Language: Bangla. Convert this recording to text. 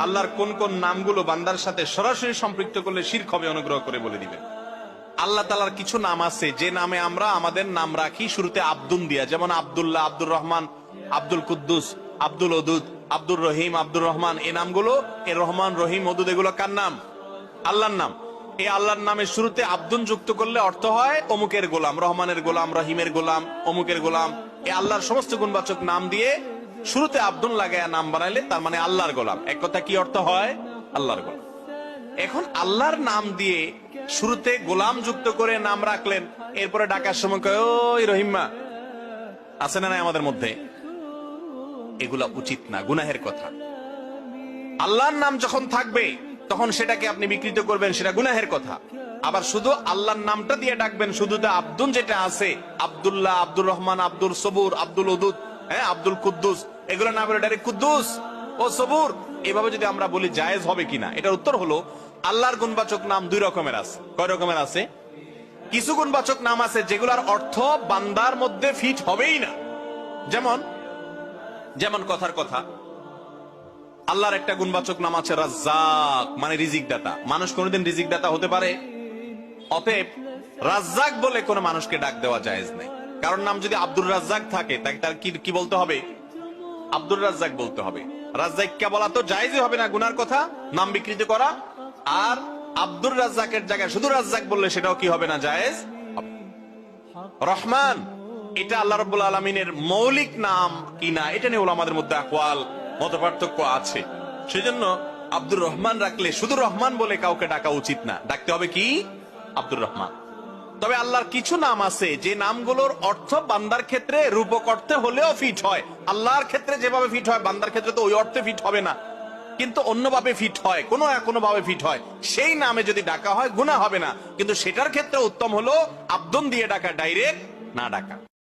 আল্লাহর কোন কোন নামগুলো বান্দার সাথে সরাসরি সম্পৃক্ত করলে শিরক হবে অনুগ্রহ করে বলে দিবেন। আল্লাহ তাআলার কিছু নাম আছে যে নামে আমরা আমাদের নাম রাখি শুরুতে আব্দুন দিয়া, যেমন আব্দুল্লাহ, আব্দুর রহমান, আব্দুল কুদ্দুস, আব্দুল ওদুদ, আব্দুর রহিম, আব্দুর রহমান। এই নামগুলো, এই রহমান, রহিম, ওদুদ, এগুলো কার নাম? আল্লাহর নাম। এই আল্লাহর নামের শুরুতে আব্দুন যুক্ত করলে অর্থ হয় অমুকের গোলাম, রহমানের গোলাম, রহিমের গোলাম, অমুকের গোলাম। এই আল্লাহর সমস্ত গুণবাচক নাম দিয়ে শুরুতে আব্দুল লাগায়া নাম বানাইলে তার মানে আল্লাহর গোলাম। এক কথা কি অর্থ হয়? আল্লাহর গোলাম। এখন আল্লাহর নাম দিয়ে শুরুতে গোলাম যুক্ত করে নাম রাখলেন, এরপরে ডাকার সময় কয় ওই রহিমা, আছে না নাই আমাদের মধ্যে? এগুলা উচিত না, গুনাহের কথা। আল্লাহর নাম যখন থাকবে তখন সেটাকে আপনি বিকৃত করবেন, সেটা গুনাহের কথা। আবার শুধু আল্লাহর নামটা দিয়ে ডাকবেন, শুধু আব্দুল যেটা আছে, আব্দুল্লাহ, আব্দুর রহমান, আব্দুল সবুর, আব্দুল ওদুদ, হ্যাঁ, আব্দুল কুদ্দুস, এগুলো না বলে ডাইরেক্ট কুদ্দুস ও সবুর, এভাবে যদি আমরা বলি জায়েজ হবে কিনা? এটার উত্তর হলো আল্লাহর গুণবাচক নাম দুই রকমের আছে। কয় রকমের আছে? কিছু গুণবাচক নাম আছে যেগুলোর অর্থ বান্দার মধ্যে ফিট হবেই না। যেমন যেমন কথার কথা, আল্লাহর একটা গুণবাচক নাম আছে রাজ্জাক, মানে রিজিক দাতা। মানুষ কোনদিন রিজিক দাতা হতে পারে? অতএব রাজ্জাক বলে কোন মানুষকে ডাক দেওয়া জায়েজ নেই। কারণ নাম যদি আব্দুর রাজ্জাক থাকে তাকে তার কি বলতে হবে? আব্দুর রাজ্জাক বলতে হবে। রাজ্জাককে বলা তো জায়েজই হবে না, গুনার কথা, নাম বিকৃত করা। আর আব্দুর রাজ্জাকের জায়গায় শুধু রাজ্জাক বললে সেটাও কি হবে না? জায়েজ। রহমান, এটা আল্লাহ রাব্বুল আলামিনের মৌলিক নাম কিনা এটা নিয়ে ওলামাদের মধ্যে আকওয়াল, মতপার্থক্য আছে। সেজন্য আব্দুর রহমান রাখলে শুধু রহমান বলে কাউকে ডাকা উচিত না, ডাকতে হবে কি? আব্দুর রহমান। তবে আল্লাহর কিছু নাম আছে যে নামগুলোর অর্থ বান্দার ক্ষেত্রে রূপক অর্থে হলেও ফিট হয়। আল্লাহর ক্ষেত্রে যেভাবে ফিট হয় বান্দার ক্ষেত্রে তো ওই অর্থে ফিট হবে না, কিন্তু অন্যভাবে ফিট হয়, কোনো ভাবে ফিট হয়। সেই নামে যদি ডাকা হয় গুনাহ হবে না, কিন্তু সেটার ক্ষেত্রে উত্তম হলো আব্দুন দিয়ে ডাকা, ডাইরেক্ট না ডাকা।